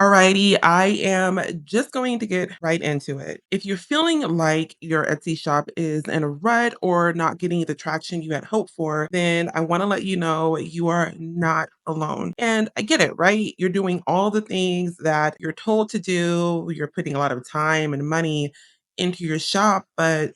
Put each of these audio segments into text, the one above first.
Alrighty, I am just going to get right into it. If you're feeling like your Etsy shop is in a rut or not getting the traction you had hoped for, then I want to let you know you are not alone. And I get it, right? You're doing all the things that you're told to do, you're putting a lot of time and money into your shop, but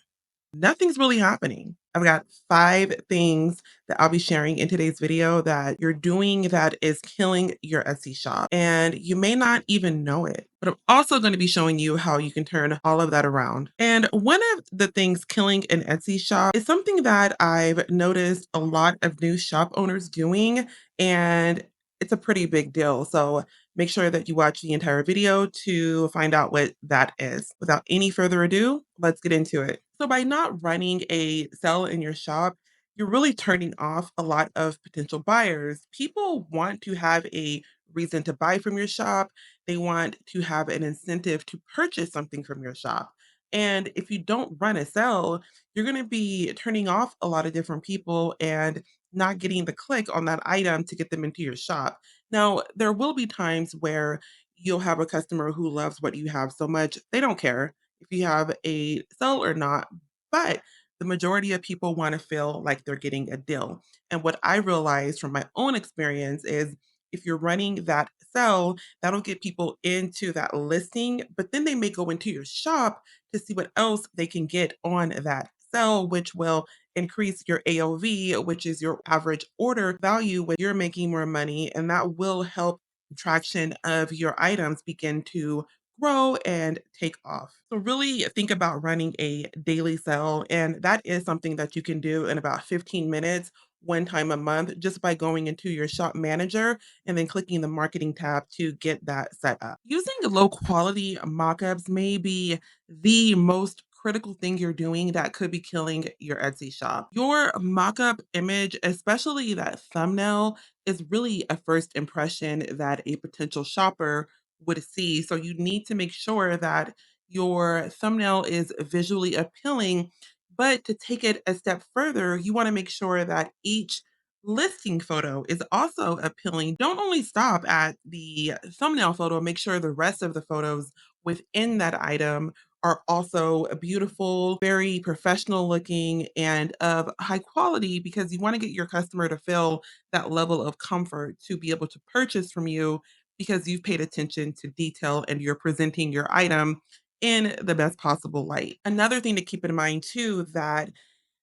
nothing's really happening. I've got 5 things that I'll be sharing in today's video that you're doing that is killing your Etsy shop, and you may not even know it. But I'm also going to be showing you how you can turn all of that around. And one of the things killing an Etsy shop is something that I've noticed a lot of new shop owners doing, and it's a pretty big deal. So make sure that you watch the entire video to find out what that is. Without any further ado, let's get into it. So, by not running a sale in your shop, you're really turning off a lot of potential buyers. People want to have a reason to buy from your shop, they want to have an incentive to purchase something from your shop. And if you don't run a sale, you're going to be turning off a lot of different people and not getting the click on that item to get them into your shop. Now, there will be times where you'll have a customer who loves what you have so much, they don't care if you have a sale or not, but the majority of people want to feel like they're getting a deal. And what I realized from my own experience is if you're running that sale, that'll get people into that listing, but then they may go into your shop to see what else they can get on that sale, which will increase your AOV, which is your average order value when you're making more money. And that will help traction of your items begin to grow and take off. So, really think about running a daily sale. And that is something that you can do in about 15 minutes, one time a month, just by going into your shop manager and then clicking the marketing tab to get that set up. Using low quality mockups may be the most critical thing you're doing that could be killing your Etsy shop. Your mockup image, especially that thumbnail, is really a first impression that a potential shopper would see. So you need to make sure that your thumbnail is visually appealing. But to take it a step further, you want to make sure that each listing photo is also appealing. Don't only stop at the thumbnail photo, make sure the rest of the photos within that item are also beautiful, very professional looking, and of high quality because you want to get your customer to feel that level of comfort to be able to purchase from you because you've paid attention to detail and you're presenting your item in the best possible light. Another thing to keep in mind too that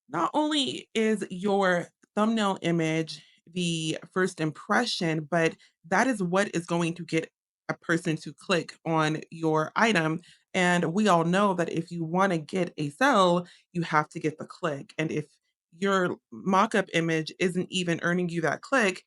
not only is your thumbnail image the first impression, but that is what is going to get a person to click on your item. And we all know that if you want to get a sale, you have to get the click. And if your mock up image isn't even earning you that click,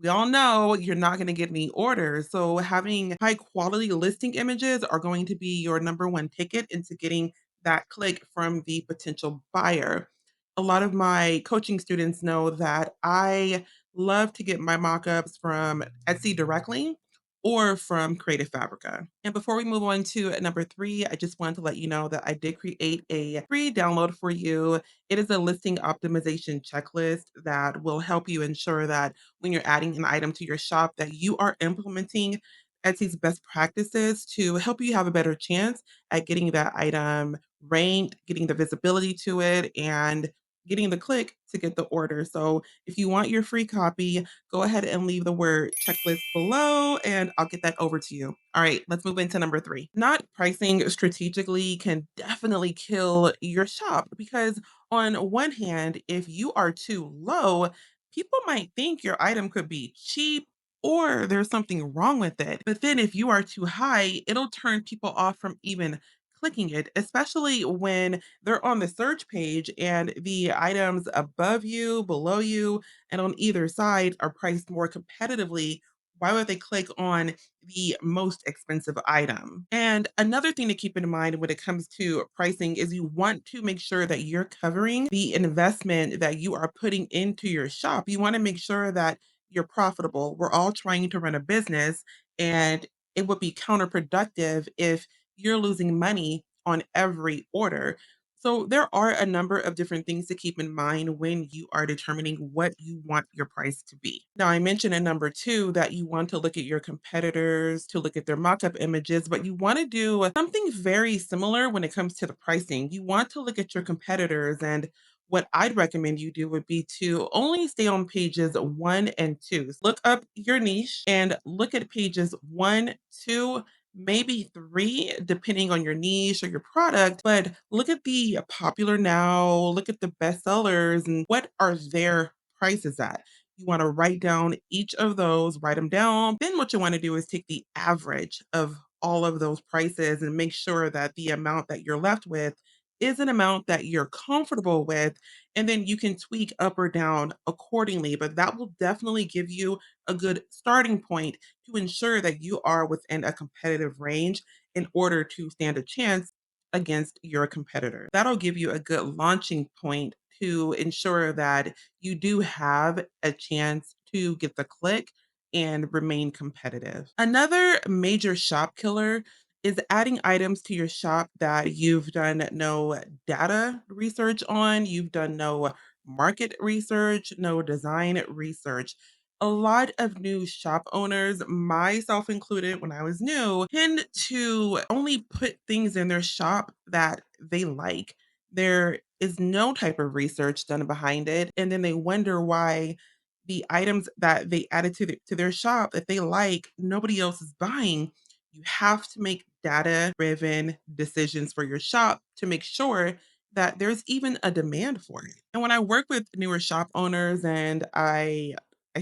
we all know you're not going to get any orders. So, having high quality listing images are going to be your number one ticket into getting that click from the potential buyer. A lot of my coaching students know that I love to get my mockups from Etsy directly or from Creative Fabrica. And before we move on to number 3, I just wanted to let you know that I did create a free download for you. It is a listing optimization checklist that will help you ensure that when you're adding an item to your shop that you are implementing Etsy's best practices to help you have a better chance at getting that item ranked, getting the visibility to it, and getting the click to get the order. So if you want your free copy, go ahead and leave the word checklist below and I'll get that over to you. All right, let's move into number 3. Not pricing strategically can definitely kill your shop because, on one hand, if you are too low, people might think your item could be cheap or there's something wrong with it. But then if you are too high, it'll turn people off from even clicking it, especially when they're on the search page and the items above you, below you, and on either side are priced more competitively. Why would they click on the most expensive item? And another thing to keep in mind when it comes to pricing is you want to make sure that you're covering the investment that you are putting into your shop. You want to make sure that you're profitable. We're all trying to run a business, and it would be counterproductive if you're losing money on every order. So there are a number of different things to keep in mind when you are determining what you want your price to be. Now, I mentioned in number two that you want to look at your competitors, to look at their mock-up images, but you want to do something very similar when it comes to the pricing. You want to look at your competitors, and what I'd recommend you do would be to only stay on pages one and two. Look up your niche and look at pages one, two, maybe three, depending on your niche or your product. But look at the popular now, look at the bestsellers, and what are their prices at. You want to write down each of those, write them down. Then what you want to do is take the average of all of those prices and make sure that the amount that you're left with is an amount that you're comfortable with. And then you can tweak up or down accordingly. But that will definitely give you a good starting point to ensure that you are within a competitive range in order to stand a chance against your competitor. That'll give you a good launching point to ensure that you do have a chance to get the click and remain competitive. Another major shop killer is adding items to your shop that you've done no data research on, you've done no market research, no design research. A lot of new shop owners, myself included when I was new, tend to only put things in their shop that they like. There is no type of research done behind it. And then they wonder why the items that they added to their shop that they like, nobody else is buying. You have to make data driven decisions for your shop to make sure that there's even a demand for it. And when I work with newer shop owners and I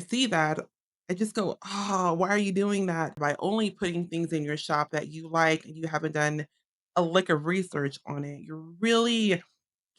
see that, I just go, "Oh, why are you doing that?" By only putting things in your shop that you like and you haven't done a lick of research on it. You're really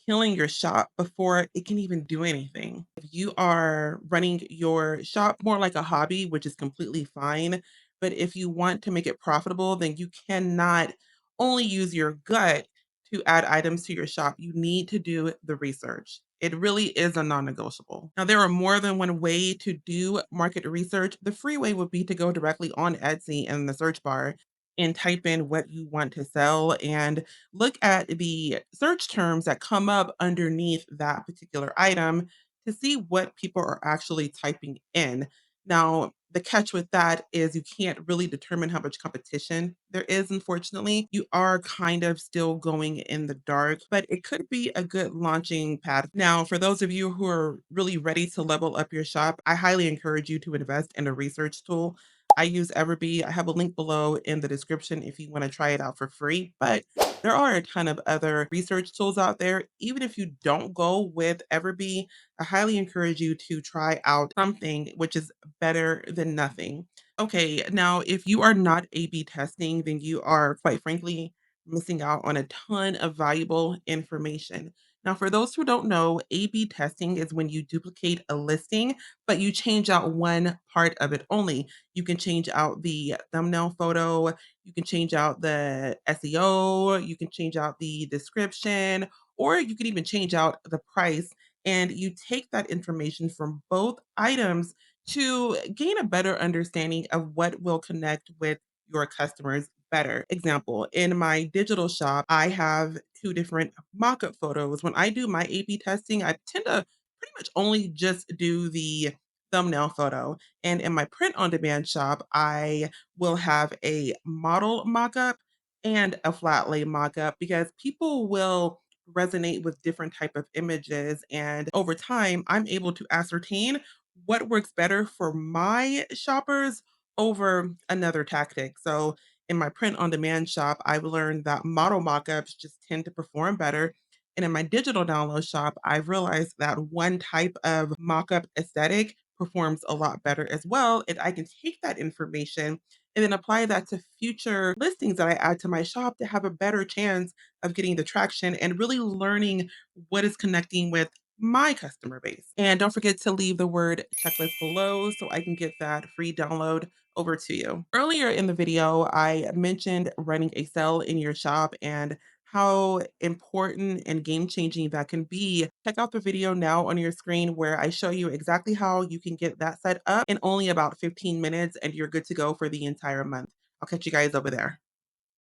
killing your shop before it can even do anything. If you are running your shop more like a hobby, which is completely fine, but if you want to make it profitable, then you cannot only use your gut to add items to your shop. You need to do the research. It really is a non negotiable. Now, there are more than one way to do market research. The free way would be to go directly on Etsy in the search bar and type in what you want to sell and look at the search terms that come up underneath that particular item to see what people are actually typing in. Now, the catch with that is you can't really determine how much competition there is, unfortunately. You are kind of still going in the dark, but it could be a good launching pad. Now, for those of you who are really ready to level up your shop, I highly encourage you to invest in a research tool. I use Everbee. I have a link below in the description if you want to try it out for free. But there are a ton of other research tools out there. Even if you don't go with Everbee, I highly encourage you to try out something which is better than nothing. Okay, now if you are not A/B testing, then you are quite frankly missing out on a ton of valuable information. Now, for those who don't know, A/B testing is when you duplicate a listing, but you change out one part of it only. You can change out the thumbnail photo, you can change out the SEO, you can change out the description, or you can even change out the price. And you take that information from both items to gain a better understanding of what will connect with your customers better. Example, in my digital shop, I have two different mock up photos. When I do my A/B testing, I tend to pretty much only just do the thumbnail photo. And in my print on demand shop, I will have a model mock-up and a flat lay mock-up because people will resonate with different type of images, and over time I'm able to ascertain what works better for my shoppers over another tactic. So in my print on demand shop, I've learned that model mock-ups just tend to perform better. And in my digital download shop, I've realized that one type of mock-up aesthetic performs a lot better as well. And I can take that information and then apply that to future listings that I add to my shop to have a better chance of getting the traction and really learning what is connecting with my customer base. And don't forget to leave the word checklist below so I can get that free download over to you. Earlier in the video, I mentioned running a sale in your shop and how important and game changing that can be. Check out the video now on your screen where I show you exactly how you can get that set up in only about 15 minutes and you're good to go for the entire month. I'll catch you guys over there.